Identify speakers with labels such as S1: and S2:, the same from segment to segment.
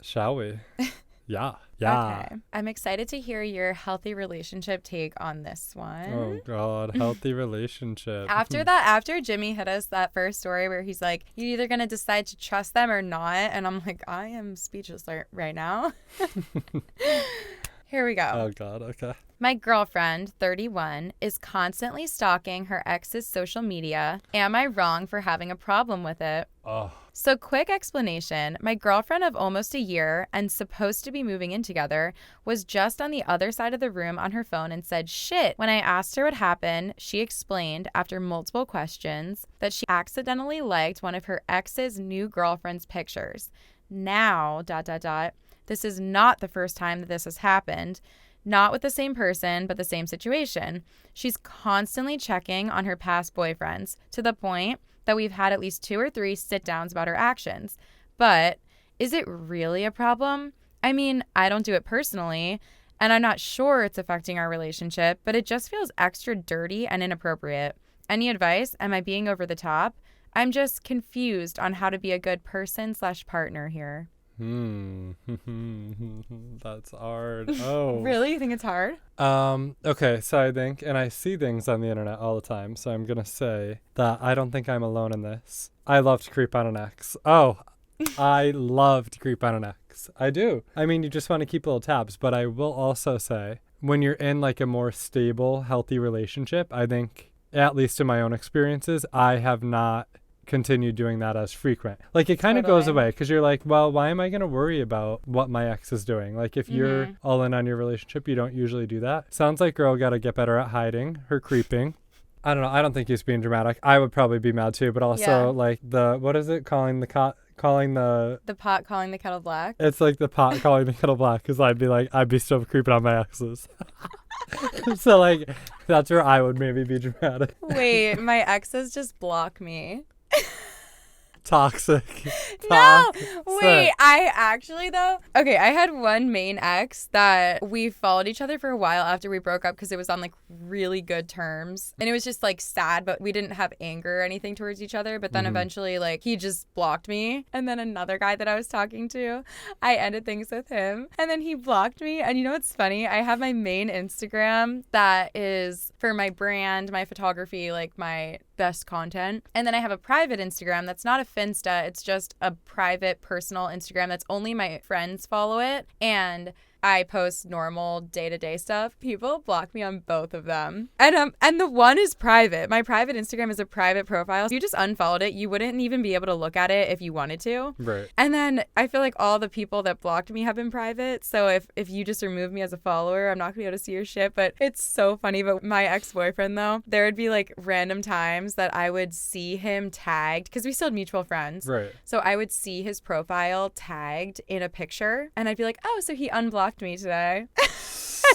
S1: Shall we? Yeah. Yeah.
S2: Okay. I'm excited to hear your healthy relationship take on this one.
S1: Oh, God. Healthy relationship.
S2: After Jimmy hit us that first story where he's like, you're either going to decide to trust them or not. And I'm like, I am speechless right now. Here we go.
S1: Oh, God. Okay.
S2: My girlfriend, 31, is constantly stalking her ex's social media. Am I wrong for having a problem with it?
S1: Oh.
S2: So quick explanation. My girlfriend of almost a year and supposed to be moving in together was just on the other side of the room on her phone and said shit. When I asked her what happened, she explained after multiple questions that she accidentally liked one of her ex's new girlfriend's pictures. Now, ... This is not the first time that this has happened. Not with the same person, but the same situation. She's constantly checking on her past boyfriends to the point that we've had at least 2 or 3 sit-downs about her actions. But is it really a problem? I mean, I don't do it personally, and I'm not sure it's affecting our relationship, but it just feels extra dirty and inappropriate. Any advice? Am I being over the top? I'm just confused on how to be a good person/partner here.
S1: That's hard. Oh.
S2: Really? You think it's hard?
S1: Okay, so I think, and I see things on the internet all the time, so I'm gonna say that I don't think I'm alone in this. I love to creep on an ex. Oh, I love to creep on an ex. I do. I mean, you just want to keep little tabs, but I will also say, when you're in like a more stable, healthy relationship, I think, at least in my own experiences, I have not continue doing that as frequent. Like it kind of goes away because you're like, well, why am I going to worry about what my ex is doing? Like if you're all in on your relationship, you don't usually do that. Sounds like girl got to get better at hiding her creeping. I don't know. I don't think he's being dramatic. I would probably be mad too, but also like what is it? Calling the pot calling the kettle black. It's like the pot calling the kettle black because I'd be still creeping on my exes. So like that's where I would maybe be dramatic.
S2: Wait, my exes just block me.
S1: Toxic.
S2: No, wait, I actually though. Okay, I had one main ex that we followed each other for a while after we broke up because it was on like really good terms. And it was just like sad, but we didn't have anger or anything towards each other. But then eventually like he just blocked me. And then another guy that I was talking to, I ended things with him. And then he blocked me. And you know what's funny? I have my main Instagram that is for my brand, my photography, like my best content. And then I have a private Instagram that's not a Finsta. It's just a private personal Instagram that's only my friends follow it. And I post normal day-to-day stuff. People block me on both of them. And the one is private. My private Instagram is a private profile. If you just unfollowed it, you wouldn't even be able to look at it if you wanted to.
S1: Right.
S2: And then I feel like all the people that blocked me have been private. So if you just remove me as a follower, I'm not going to be able to see your shit. But it's so funny. But my ex-boyfriend, though, there would be like random times that I would see him tagged because we still had mutual friends.
S1: Right.
S2: So I would see his profile tagged in a picture and I'd be like, oh, so he unblocked me today.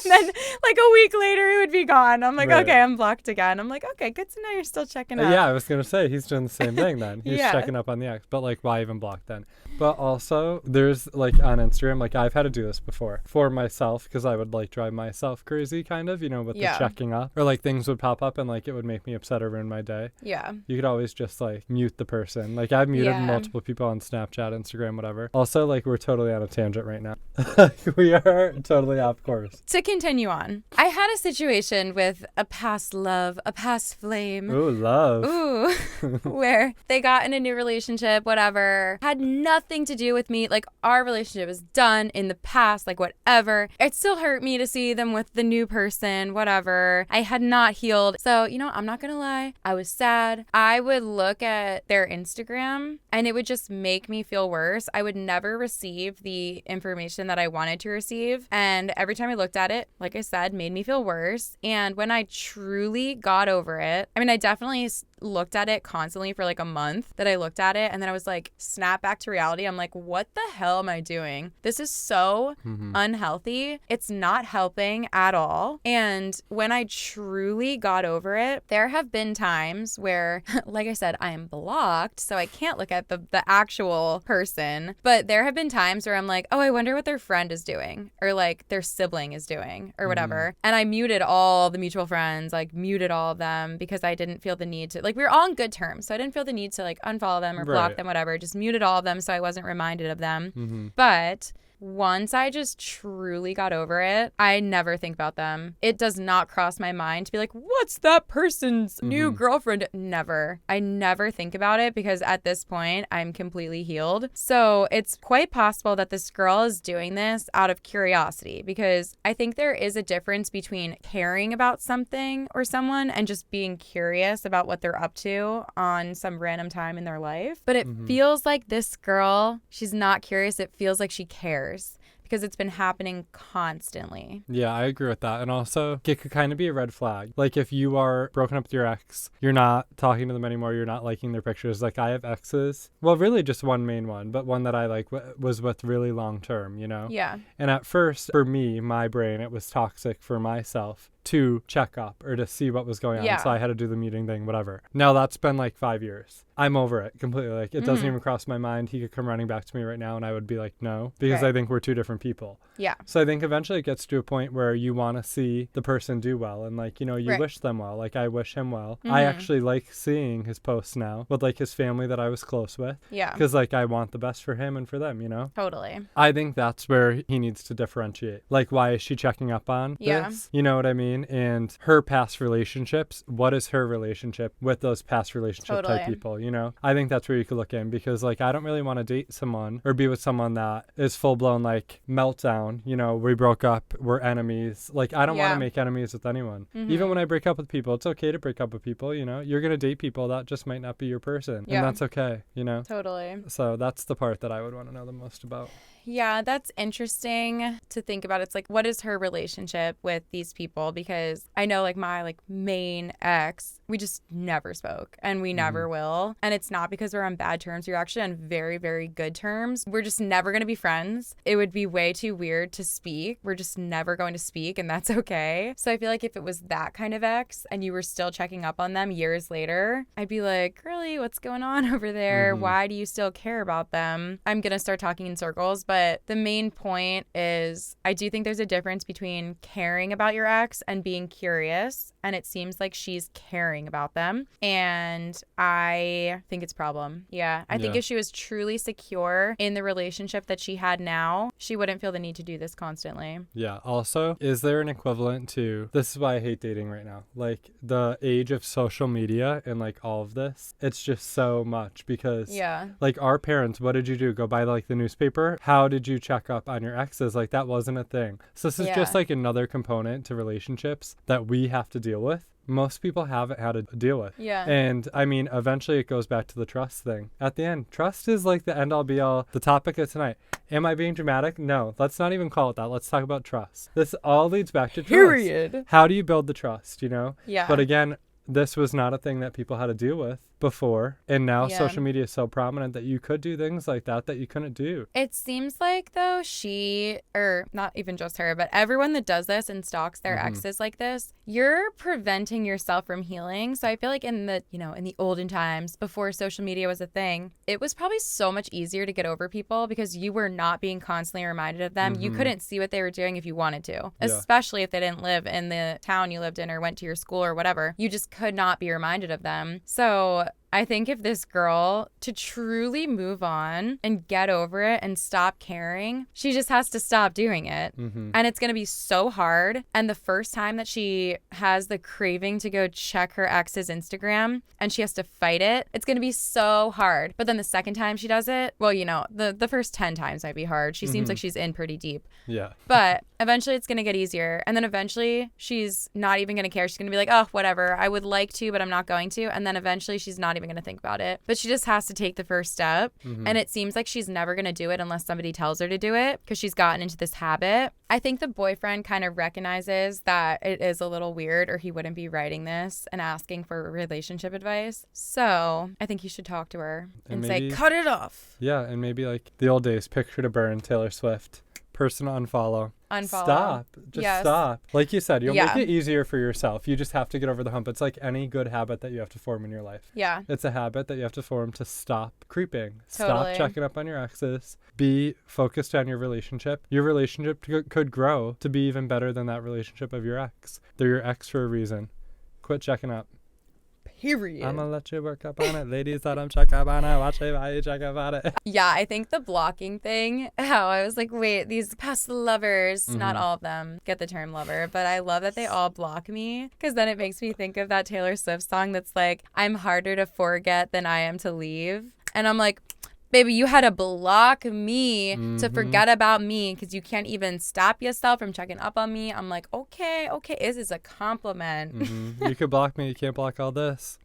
S2: And then like a week later it would be gone. I'm like, okay, I'm blocked again. I'm like, okay, good to know you're still checking up.
S1: Yeah, I was gonna say he's doing the same thing then. He's
S2: Yeah.
S1: checking up on the ex, but like why even block then? But also there's like on Instagram, like I've had to do this before for myself because I would like drive myself crazy kind of, you know, with the checking up, or like things would pop up and like it would make me upset or ruin my day.
S2: Yeah.
S1: You could always just like mute the person. Like I've muted multiple people on Snapchat, Instagram, whatever. Also, like we're totally on a tangent right now. We are totally off course.
S2: To continue on, I had a situation with a past love, a past flame.
S1: Ooh, love.
S2: Ooh, where they got in a new relationship, whatever. Had nothing to do with me. Like, our relationship is done in the past, like, whatever. It still hurt me to see them with the new person, whatever. I had not healed. So, you know, I'm not gonna lie. I was sad. I would look at their Instagram and it would just make me feel worse. I would never receive the information that I wanted to receive. And every time I looked at it, like I said, made me feel worse. And when I truly got over it, I mean, I definitely looked at it constantly for like a month that I looked at it. And then I was like, snap back to reality. I'm like, what the hell am I doing? This is so unhealthy. It's not helping at all. And when I truly got over it, there have been times where, like I said, I am blocked, so I can't look at the actual person. But there have been times where I'm like, oh, I wonder what their friend is doing, or like their sibling is doing, or whatever. And I muted all the mutual friends, like muted all of them because I didn't feel the need to. Like Like, we were all on good terms, so I didn't feel the need to, like, unfollow them or block
S1: Right.
S2: them, whatever. Just muted all of them so I wasn't reminded of them.
S1: Mm-hmm.
S2: But once I just truly got over it, I never think about them. It does not cross my mind to be like, what's that person's new girlfriend? Never. I never think about it because at this point, I'm completely healed. So it's quite possible that this girl is doing this out of curiosity, because I think there is a difference between caring about something or someone and just being curious about what they're up to on some random time in their life. But it feels like this girl, she's not curious. It feels like she cares, because it's been happening constantly.
S1: Yeah, I agree with that. And also, it could kind of be a red flag. Like, if you are broken up with your ex, you're not talking to them anymore, you're not liking their pictures. Like, I have exes. Well, really just one main one, but one that I like was with really long term, you know?
S2: Yeah.
S1: And at first, for me, my brain, it was toxic for myself to check up or to see what was going on.
S2: Yeah.
S1: So I had to do the meeting thing, whatever. Now that's been like 5 years. I'm over it completely. Like, it doesn't even cross my mind. He could come running back to me right now and I would be like, no, because
S2: Right.
S1: I think we're two different people.
S2: Yeah.
S1: So I think eventually it gets to a point where you want to see the person do well and, like, you know, you
S2: Right.
S1: wish them well. Like, I wish him well. I actually like seeing his posts now with, like, his family that I was close with,
S2: Yeah.
S1: because, like, I want the best for him and for them, you know?
S2: Totally.
S1: I think that's where he needs to differentiate. Like, why is she checking up on
S2: Yeah.
S1: this? You know what I mean? And her past relationships, what is her relationship with those past relationship
S2: Totally.
S1: type people, you know? I think that's where you could look in, because, like, I don't really want to date someone or be with someone that is full-blown, like, meltdown. You know, we broke up, we're enemies. Like, I don't want
S2: Yeah.
S1: to make enemies with anyone. Even when I break up with people, it's okay to break up with people, you know? You're going to date people that just might not be your person.
S2: Yeah.
S1: And that's okay, you know?
S2: Totally.
S1: So that's the part that I would want to know the most about.
S2: Yeah, that's interesting to think about. It's like, what is her relationship with these people? Because I know, like, my, like, main ex, we just never spoke and we never will. And it's not because we're on bad terms. We're actually on very, very good terms. We're just never going to be friends. It would be way too weird to speak. We're just never going to speak, and that's okay. So I feel like if it was that kind of ex and you were still checking up on them years later, I'd be like, really, what's going on over there? Why do you still care about them? I'm going to start talking in circles. But the main point is, I do think there's a difference between caring about your ex and being curious. And it seems like she's caring about them. And I think it's a problem. Yeah. I think
S1: Yeah.
S2: if she was truly secure in the relationship that she had now, she wouldn't feel the need to do this constantly.
S1: Yeah. Also, is there an equivalent to, this is why I hate dating right now, like, the age of social media and, like, all of this? It's just so much, because
S2: Yeah.
S1: like, our parents, what did you do? Go buy, like, the newspaper? How did you check up on your exes? Like, that wasn't a thing. So this is just,
S2: Yeah.
S1: like, another component to relationships that we have to deal with. Most people haven't had to deal with.
S2: Yeah.
S1: And I mean, eventually it goes back to the trust thing. At the end, trust is like the end all be all, the topic of tonight. Am I being dramatic? No, let's not even call it that. Let's talk about trust. This all leads back to trust.
S2: Period.
S1: How do you build the trust, you know?
S2: Yeah.
S1: But again, this was not a thing that people had to deal with before. And now
S2: Yeah.
S1: social media is so prominent that you could do things like that you couldn't do.
S2: It seems like, though, she, or not even just her, but everyone that does this and stalks their exes like this, you're preventing yourself from healing. So I feel like in the, you know, in the olden times, before social media was a thing, it was probably so much easier to get over people because you were not being constantly reminded of them. You couldn't see what they were doing if you wanted to, especially if they didn't live in the town you lived in or went to your school or whatever. You just could not be reminded of them. So I think if this girl, to truly move on and get over it and stop caring, she just has to stop doing it. And it's going to be so hard. And the first time that she has the craving to go check her ex's Instagram and she has to fight it, it's going to be so hard. But then the second time she does it, well, you know, the first 10 times might be hard. She seems like she's in pretty deep.
S1: Yeah.
S2: But eventually it's going to get easier. And then eventually she's not even going to care. She's going to be like, oh, whatever. I would like to, but I'm not going to. And then eventually she's not even going to think about it. But she just has to take the first step. And it seems like she's never going to do it unless somebody tells her to do it because she's gotten into this habit. I think the boyfriend kind of recognizes that it is a little weird or he wouldn't be writing this and asking for relationship advice. So I think he should talk to her and
S1: maybe,
S2: say, cut it off.
S1: Yeah. And maybe like the old days, picture to burn, Taylor Swift. Person to unfollow.
S2: Unfollow.
S1: Stop. Just
S2: Yes.
S1: stop. Like you said, you'll
S2: Yeah.
S1: make it easier for yourself. You just have to get over the hump. It's like any good habit that you have to form in your life.
S2: Yeah.
S1: It's a habit that you have to form to stop creeping.
S2: Totally.
S1: Stop checking up on your exes. Be focused on your relationship. Your relationship could grow to be even better than that relationship of your ex. They're your ex for a reason. Quit checking up.
S2: Period.
S1: I'm gonna let you work up on it. Ladies, let them check up on it. Watch it while you check up on it.
S2: Yeah, I think the blocking thing, how I was like, wait, these past lovers, not all of them get the term lover, but I love that they all block me, because then it makes me think of that Taylor Swift song that's like, I'm harder to forget than I am to leave. And I'm like, baby, you had to block me to forget about me because you can't even stop yourself from checking up on me. I'm like, okay, this is a compliment.
S1: You could block me. You can't block all this.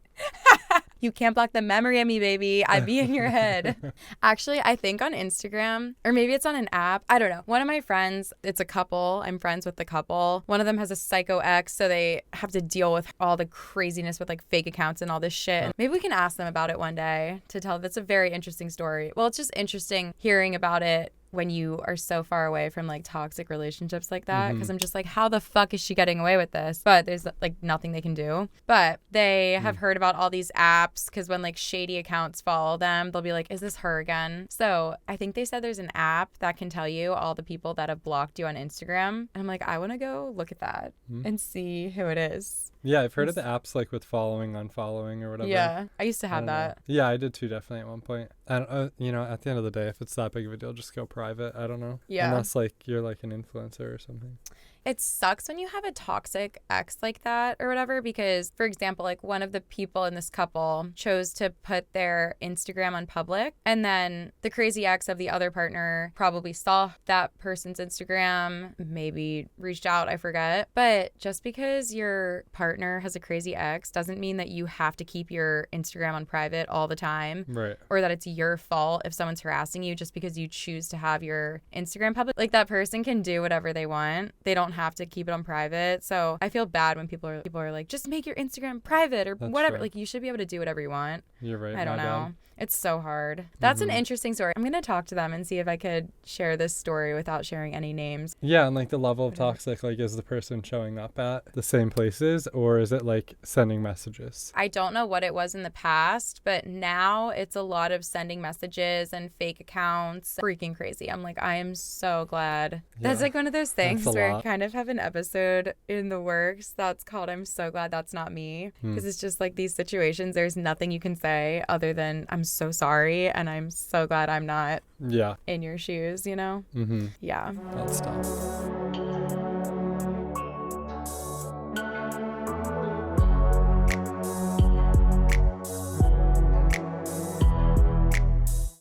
S2: You can't block the memory of me, baby. I be in your head. Actually, I think on Instagram, or maybe it's on an app. I don't know. One of my friends, it's a couple. I'm friends with the couple. One of them has a psycho ex, so they have to deal with all the craziness with like fake accounts and all this shit. Maybe we can ask them about it one day to tell. That's a very interesting story. Well, it's just interesting hearing about it when you are so far away from like toxic relationships like that, because I'm just like, how the fuck is she getting away with this? But there's like nothing they can do. But they have heard about all these apps, because when like shady accounts follow them, they'll be like, is this her again? So I think they said there's an app that can tell you all the people that have blocked you on Instagram. And I'm like, I want to go look at that and see who it is.
S1: Yeah, I've heard of the apps like with following, unfollowing, or whatever.
S2: Yeah, I used to have that.
S1: Yeah, I did too, definitely at one point. And at the end of the day, if it's that big of a deal, just go private. I don't know.
S2: Yeah.
S1: Unless like you're like an influencer or something.
S2: It sucks when you have a toxic ex like that or whatever, because, for example, like one of the people in this couple chose to put their Instagram on public, and then the crazy ex of the other partner probably saw that person's Instagram, maybe reached out, I forget. But just because your partner has a crazy ex doesn't mean that you have to keep your Instagram on private all the time.
S1: Right.
S2: Or that it's your fault if someone's harassing you just because you choose to have your Instagram public. Like, that person can do whatever they want. They don't have to keep it on private. So I feel bad when people are like, just make your Instagram private or whatever.
S1: True.
S2: Like, you should be able to do whatever you want.
S1: You're right.
S2: I don't know.
S1: Bad.
S2: It's so hard. That's an interesting story. I'm going to talk to them and see if I could share this story without sharing any names.
S1: Yeah, and like the level of toxic, like, is the person showing up at the same places, or is it like sending messages?
S2: I don't know what it was in the past, but now it's a lot of sending messages and fake accounts. Freaking crazy. I'm like, I am so glad.
S1: Yeah.
S2: That's like one of those things
S1: That's a
S2: where
S1: lot.
S2: I kind of have an episode in the works that's called I'm So Glad That's Not Me. Because it's just like these situations, there's nothing you can say other than I'm so sorry and I'm so glad I'm not
S1: Yeah.
S2: in your shoes, you know?
S1: Mm-hmm.
S2: Yeah.
S1: That's tough.